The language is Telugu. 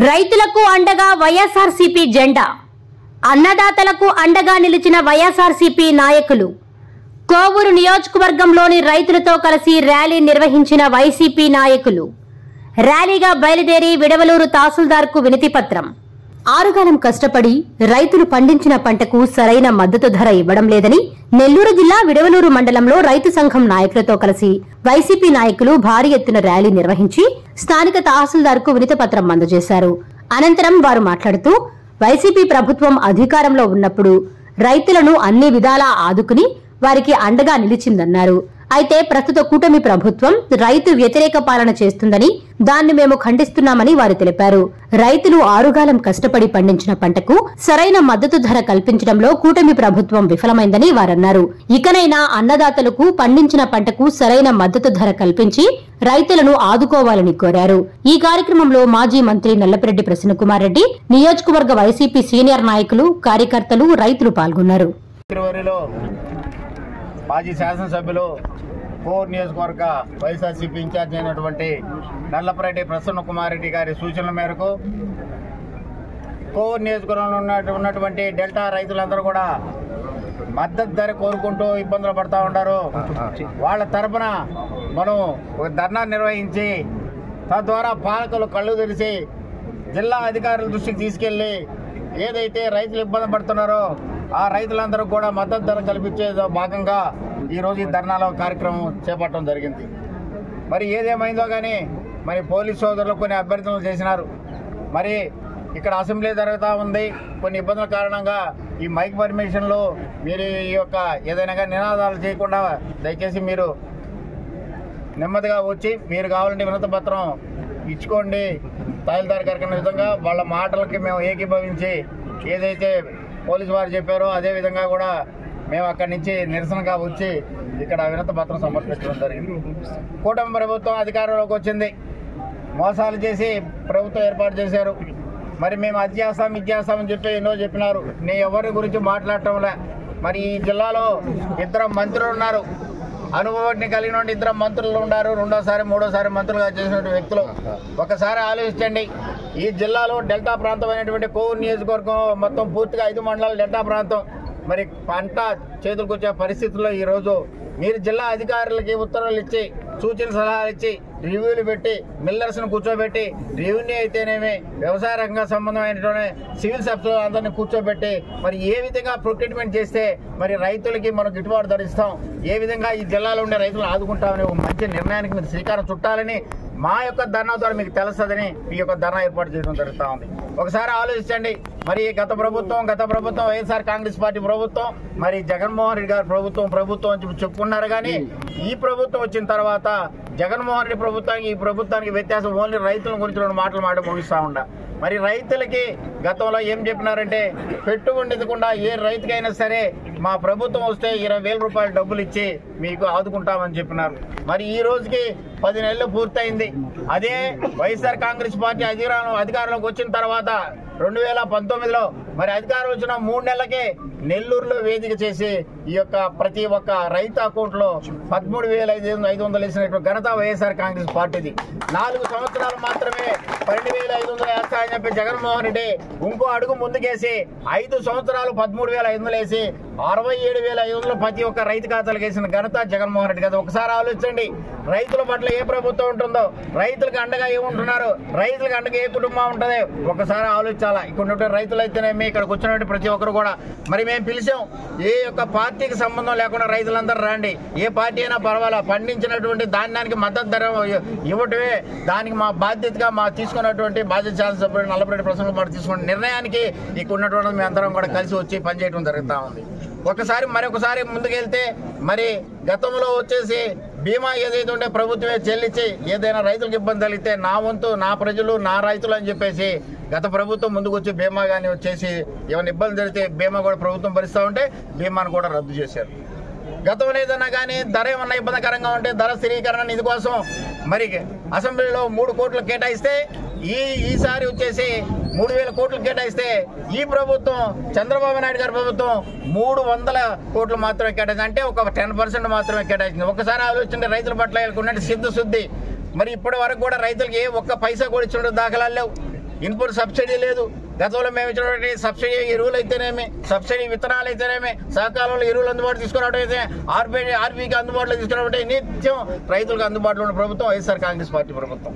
రైతులకు అండగా వైఎస్ఆర్సీపీ జెండా, అన్నదాతలకు అండగా నిలిచిన వైఎస్ఆర్సీపీ నాయకులు. కోవూరు నియోజకవర్గంలోని రైతులతో కలిసి ర్యాలీ నిర్వహించిన వైసీపీ నాయకులు. ర్యాలీగా బయలుదేరి విడవలూరు తహసీల్దార్కు వినతిపత్రం. ఆరుగాలం కష్టపడి రైతులు పండించిన పంటకు సరైన మద్దతు ధర ఇవ్వడం లేదని నెల్లూరు జిల్లా విడవలూరు మండలంలో రైతు సంఘం నాయకులతో కలిసి వైసీపీ నాయకులు భారీ ఎత్తున ర్యాలీ నిర్వహించి స్థానిక తహసీల్దార్కు వినతిపత్రం అందజేశారు. అనంతరం వారు మాట్లాడుతూ వైసీపీ ప్రభుత్వం అధికారంలో ఉన్నప్పుడు రైతులను అన్ని విధాలా ఆదుకుని వారికి అండగా నిలిచిందన్నారు. అయితే ప్రస్తుత కూటమి ప్రభుత్వం రైతు వ్యతిరేక పాలన చేస్తుందని, దాన్ని మేము ఖండిస్తున్నామని వారు తెలిపారు. రైతులు ఆరుగాలం కష్టపడి పండించిన పంటకు సరైన మద్దతు ధర కల్పించడంలో కూటమి ప్రభుత్వం విఫలమైందని వారన్నారు. ఇకనైనా అన్నదాతలకు పండించిన పంటకు సరైన మద్దతు ధర కల్పించి రైతులను ఆదుకోవాలని కోరారు. ఈ కార్యక్రమంలో మాజీ మంత్రి నల్లపరెడ్డి ప్రసన్నకుమార్ రెడ్డి, నియోజకవర్గ వైసీపీ సీనియర్ నాయకులు, కార్యకర్తలు, రైతులు పాల్గొన్నారు. మాజీ శాసనసభ్యులు కోవూరు నియోజకవర్గ వైఎస్ఆర్సీపీ ఇన్ఛార్జ్ అయినటువంటి నల్లపరెడ్డి ప్రసన్నకుమార్ రెడ్డి గారి సూచనల మేరకు కోవూరు నియోజకవర్గంలో ఉన్నటువంటి డెల్టా రైతులందరూ కూడా మద్దతు ధర కోరుకుంటూ ఇబ్బందులు పడుతూ ఉంటారు. వాళ్ళ తరఫున మనం ఒక ధర్నా నిర్వహించి తద్వారా పాలకులు కళ్ళు తెరిచి జిల్లా అధికారుల దృష్టికి తీసుకెళ్లి ఏదైతే రైతులు ఇబ్బంది పడుతున్నారో ఆ రైతులందరూ కూడా మద్దతు ధర కల్పించే భాగంగా ఈరోజు ఈ ధర్నాలో కార్యక్రమం చేపట్టడం జరిగింది. మరి ఏదేమైందో కానీ మరి పోలీసు సోదరులు కొన్ని అభ్యర్థనలు చేసినారు. మరి ఇక్కడ అసెంబ్లీ జరుగుతూ ఉంది. కొన్ని ఇబ్బందుల కారణంగా ఈ మైక్ పర్మిషన్లు మీరు ఈ యొక్క ఏదైనా కానీ నినాదాలు చేయకుండా దయచేసి మీరు నెమ్మదిగా వచ్చి మీరు కావాలంటే వినతిపత్రం ఇచ్చుకోండి. తహసీల్దార్ గారి విధంగా వాళ్ళ మాటలకి మేము ఏకీభవించి ఏదైతే పోలీసు వారు చెప్పారో అదేవిధంగా కూడా మేము అక్కడి నుంచి నిరసనగా వచ్చి ఇక్కడ వినతిపత్రం సమర్పించడం జరిగింది. కూటమి ప్రభుత్వం అధికారంలోకి వచ్చింది. మోసాలు చేసి ప్రభుత్వం ఏర్పాటు చేశారు. మరి మేము అది చేస్తాం ఇది చేస్తామని చెప్పి ఎన్నో చెప్పినారు. నేను ఎవరి గురించి మాట్లాడటంలే. మరి ఈ జిల్లాలో 2 మంత్రులు ఉన్నారు. అనుభవాన్ని కలిగిన 2 మంత్రులు ఉన్నారు. రెండోసారి మూడోసారి మంత్రులుగా చేసినటువంటి వ్యక్తులు. ఒకసారి ఆలోచించండి. ఈ జిల్లాలో డెల్టా ప్రాంతం అయినటువంటి కోవూరు నియోజకవర్గం మొత్తం పూర్తిగా 5 మండలాలు డెల్టా ప్రాంతం. మరి పంట చేతులకు వచ్చే పరిస్థితుల్లో ఈరోజు మీరు జిల్లా అధికారులకి ఉత్తర్వులు ఇచ్చి సూచన సలహాలు ఇచ్చి రివ్యూలు పెట్టి మిల్లర్స్ను కూర్చోబెట్టి రెవెన్యూ అయితేనేమి వ్యవసాయ రంగ సంబంధమైనటువంటి సివిల్ సబ్సిడీ అందరినీ కూర్చోబెట్టి మరి ఏ విధంగా ప్రొక్యూర్మెంట్ చేస్తే మరి రైతులకి మనం గిట్టుబాటు ధర ఇస్తాం, ఏ విధంగా ఈ జిల్లాలో ఉండే రైతులను ఆదుకుంటామని ఒక మంచి నిర్ణయానికి మీరు శ్రీకారం చుట్టాలని మా యొక్క ధర్నా ద్వారా మీకు తెలుస్తుందని ఈ యొక్క ధర్నా ఏర్పాటు చేయడం జరుగుతూ ఉంది. ఒకసారి ఆలోచించండి. మరి గత ప్రభుత్వం వైఎస్ఆర్ కాంగ్రెస్ పార్టీ ప్రభుత్వం, మరి జగన్మోహన్ రెడ్డి గారి ప్రభుత్వం అని చెప్పుకున్నారు. కానీ ఈ ప్రభుత్వం వచ్చిన తర్వాత జగన్మోహన్ రెడ్డి ప్రభుత్వానికి ఈ ప్రభుత్వానికి వ్యత్యాసం ఓన్లీ రైతుల గురించి 2 మాటలు ముగిస్తూ ఉండ. మరి రైతులకి గతంలో ఏం చెప్పినారంటే పెట్టుబడి ఎదకుండా ఏ రైతుకైనా సరే మా ప్రభుత్వం వస్తే 20,000 రూపాయలు డబ్బులు ఇచ్చి మీకు ఆదుకుంటామని చెప్పినారు. మరి ఈ రోజుకి 10 నెలలు పూర్తయింది. అదే వైఎస్ఆర్ కాంగ్రెస్ పార్టీ అధికారంలోకి వచ్చిన తర్వాత 2019లో మరి అధికారం వచ్చిన 3 నెలలకే నెల్లూరులో వేదిక చేసి ఈ యొక్క ప్రతి ఒక్క రైతు అకౌంట్లో 13,500 వేసినటువంటి ఘనత వైఎస్ఆర్ కాంగ్రెస్ పార్టీది. 4 సంవత్సరాలు మాత్రమే 12,500 వేస్తాయని చెప్పి జగన్మోహన్ రెడ్డి ఇంకో అడుగు ముందుకేసి 5 సంవత్సరాలు 13,500 వేసి 67,500 ప్రతి ఒక్క రైతు ఖాతాలకు వేసిన ఘనత జగన్మోహన్ రెడ్డి కదా. ఒకసారి ఆలోచించండి. రైతుల పట్ల ఏ ప్రభుత్వం ఉంటుందో, రైతులకు అండగా ఏముంటున్నారు, రైతులకు అండగా ఏ కుటుంబం ఉంటుంది ఒకసారి ఆలోచించాలా. ఇక్కడ రైతులు అయితేనేమి ఇక్కడికి వచ్చినటువంటి ప్రతి ఒక్కరు కూడా మరి మేము పిలిచాం. ఏ యొక్క పార్టీకి సంబంధం లేకుండా రైతులందరూ రండి. ఏ పార్టీ అయినా పర్వాలా, పండించినటువంటి ధాన్యానికి మద్దతు ధర ఇవ్వటమే దానికి మా బాధ్యతగా తీసుకున్నటువంటి బాధ్యత శాసనసభ్యుడు నల్లపరెడ్డి ప్రసన్నకుమార్ తీసుకున్న నిర్ణయానికి ఇక్కడ ఉన్నటువంటి మేము అందరం కూడా కలిసి వచ్చి పనిచేయడం జరుగుతూ ఉంది. మరొకసారి ముందుకెళ్తే మరి గతంలో వచ్చేసి బీమా ఏదైతే ఉంటే ప్రభుత్వమే చెల్లించి ఏదైనా రైతులకు ఇబ్బంది కలిగితే నా వంతు నా ప్రజలు నా రైతులు అని చెప్పేసి గత ప్రభుత్వం ముందుకు వచ్చి బీమా కానీ వచ్చేసి ఏమైనా ఇబ్బంది జరిగితే బీమా కూడా ప్రభుత్వం భరిస్తూ ఉంటే బీమాను కూడా రద్దు చేశారు. గతంలో ఏదైనా కానీ ధర ఏమన్నా ఇబ్బందికరంగా ఉంటే ధర స్థిరీకరణ నిధి కోసం మరి అసెంబ్లీలో 3 కోట్లు కేటాయిస్తే ఈసారి వచ్చేసి 3,000 కోట్లు కేటాయిస్తే ఈ ప్రభుత్వం చంద్రబాబు నాయుడు గారి ప్రభుత్వం 300 కోట్లు మాత్రమే కేటాయించింది. అంటే ఒక 10% మాత్రమే కేటాయించింది. ఒకసారి ఆలోచించండి. రైతుల పట్ల ఉన్నట్టు సిద్ధశుద్ధి మరి ఇప్పటి వరకు కూడా రైతులకి ఏ ఒక్క పైసా కూడా ఇచ్చిన దాఖలాలు లేవు. ఇన్పుట్ సబ్సిడీ లేదు. గతంలో మేము ఇచ్చినటువంటి సబ్సిడీ ఎరువులు అయితేనేమి, సబ్సిడీ విత్తనాలు అయితేనేమి, సహకారంలో ఎరువులు అందుబాటు తీసుకురావడం అయితే ఆర్బీకి అందుబాటులో తీసుకురావడం నిత్యం రైతులకు అందుబాటులో ఉన్న ప్రభుత్వం వైఎస్ఆర్ కాంగ్రెస్ పార్టీ ప్రభుత్వం.